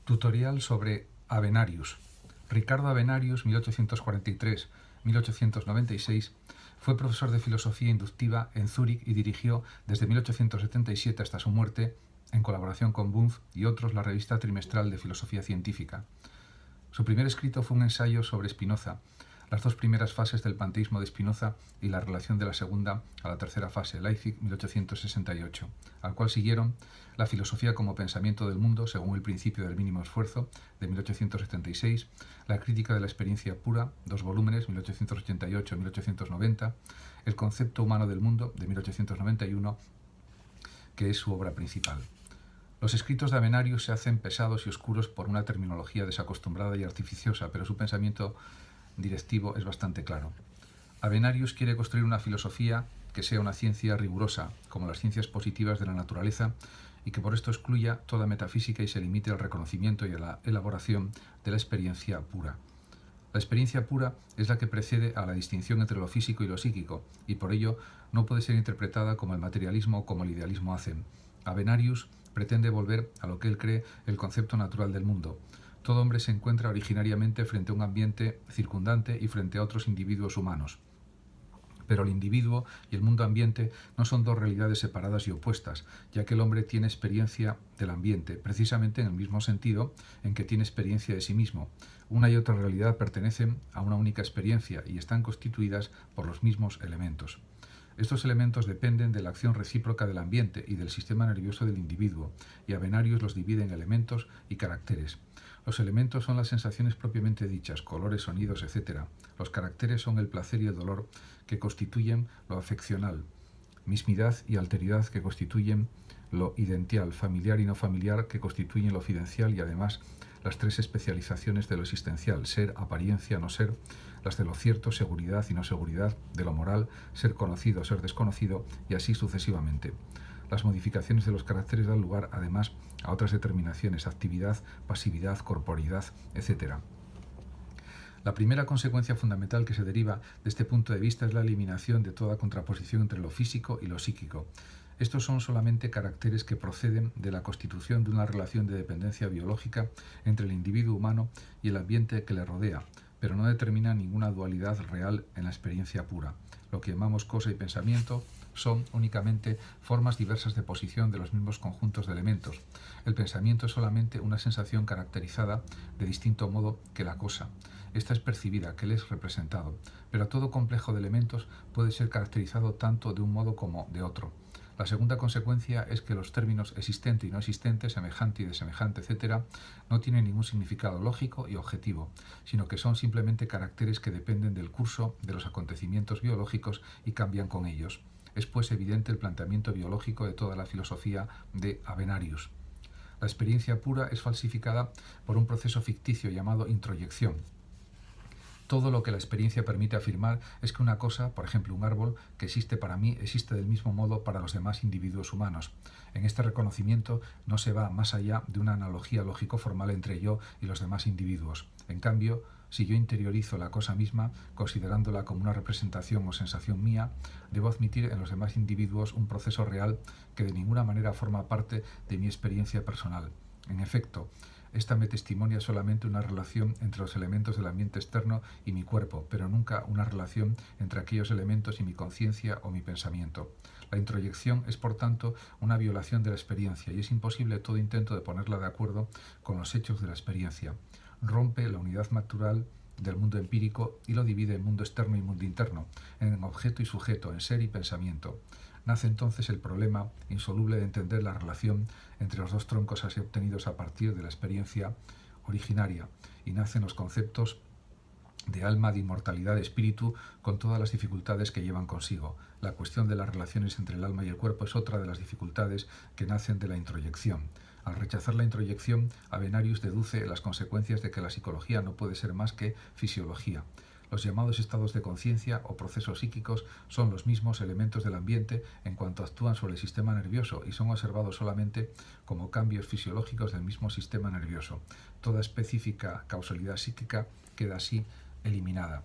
Tutorial sobre Avenarius. Ricardo Avenarius, 1843-1896, fue profesor de filosofía inductiva en Zúrich y dirigió desde 1877 hasta su muerte, en colaboración con Wundt y otros, la revista trimestral de filosofía científica. Su primer escrito fue un ensayo sobre Spinoza, las dos primeras fases del panteísmo de Spinoza y la relación de la segunda a la tercera fase, Leipzig, 1868, al cual siguieron La filosofía como pensamiento del mundo según el principio del mínimo esfuerzo, de 1876, La crítica de la experiencia pura, 2 volúmenes, 1888-1890, El concepto humano del mundo, de 1891, que es su obra principal. Los escritos de Avenarius se hacen pesados y oscuros por una terminología desacostumbrada y artificiosa, pero su pensamiento directivo es bastante claro. Avenarius quiere construir una filosofía que sea una ciencia rigurosa, como las ciencias positivas de la naturaleza, y que por esto excluya toda metafísica y se limite al reconocimiento y a la elaboración de la experiencia pura. La experiencia pura es la que precede a la distinción entre lo físico y lo psíquico, y por ello no puede ser interpretada como el materialismo o como el idealismo hacen. Avenarius pretende volver a lo que él cree el concepto natural del mundo. Todo hombre se encuentra originariamente frente a un ambiente circundante y frente a otros individuos humanos. Pero el individuo y el mundo ambiente no son dos realidades separadas y opuestas, ya que el hombre tiene experiencia del ambiente, precisamente en el mismo sentido en que tiene experiencia de sí mismo. Una y otra realidad pertenecen a una única experiencia y están constituidas por los mismos elementos. Estos elementos dependen de la acción recíproca del ambiente y del sistema nervioso del individuo, y Avenarius los divide en elementos y caracteres. Los elementos son las sensaciones propiamente dichas, colores, sonidos, etc. Los caracteres son el placer y el dolor, que constituyen lo afeccional, mismidad y alteridad, que constituyen lo idential, familiar y no familiar, que constituyen lo fidencial, y además las tres especializaciones de lo existencial, ser, apariencia, no ser, las de lo cierto, seguridad y no seguridad, de lo moral, ser conocido, ser desconocido, y así sucesivamente. Las modificaciones de los caracteres dan lugar, además, a otras determinaciones, actividad, pasividad, corporeidad, etc. La primera consecuencia fundamental que se deriva de este punto de vista es la eliminación de toda contraposición entre lo físico y lo psíquico. Estos son solamente caracteres que proceden de la constitución de una relación de dependencia biológica entre el individuo humano y el ambiente que le rodea, pero no determinan ninguna dualidad real en la experiencia pura. Lo que llamamos cosa y pensamiento son únicamente formas diversas de posición de los mismos conjuntos de elementos. El pensamiento es solamente una sensación caracterizada de distinto modo que la cosa. Esta es percibida, que le es representado, pero todo complejo de elementos puede ser caracterizado tanto de un modo como de otro. La segunda consecuencia es que los términos existente y no existente, semejante y desemejante, etc., no tienen ningún significado lógico y objetivo, sino que son simplemente caracteres que dependen del curso de los acontecimientos biológicos y cambian con ellos. Es pues evidente el planteamiento biológico de toda la filosofía de Avenarius. La experiencia pura es falsificada por un proceso ficticio llamado introyección. Todo lo que la experiencia permite afirmar es que una cosa, por ejemplo un árbol, que existe para mí, existe del mismo modo para los demás individuos humanos. En este reconocimiento no se va más allá de una analogía lógico-formal entre yo y los demás individuos. En cambio, si yo interiorizo la cosa misma, considerándola como una representación o sensación mía, debo admitir en los demás individuos un proceso real que de ninguna manera forma parte de mi experiencia personal. En efecto, esta me testimonia solamente una relación entre los elementos del ambiente externo y mi cuerpo, pero nunca una relación entre aquellos elementos y mi conciencia o mi pensamiento. La introyección es, por tanto, una violación de la experiencia y es imposible todo intento de ponerla de acuerdo con los hechos de la experiencia. Rompe la unidad natural del mundo empírico y lo divide en mundo externo y mundo interno, en objeto y sujeto, en ser y pensamiento. Nace entonces el problema insoluble de entender la relación entre los dos troncos así obtenidos a partir de la experiencia originaria, y nacen los conceptos de alma, de inmortalidad, de espíritu, con todas las dificultades que llevan consigo. La cuestión de las relaciones entre el alma y el cuerpo es otra de las dificultades que nacen de la introyección. Al rechazar la introyección, Avenarius deduce las consecuencias de que la psicología no puede ser más que fisiología. Los llamados estados de conciencia o procesos psíquicos son los mismos elementos del ambiente en cuanto actúan sobre el sistema nervioso y son observados solamente como cambios fisiológicos del mismo sistema nervioso. Toda específica causalidad psíquica queda así eliminada.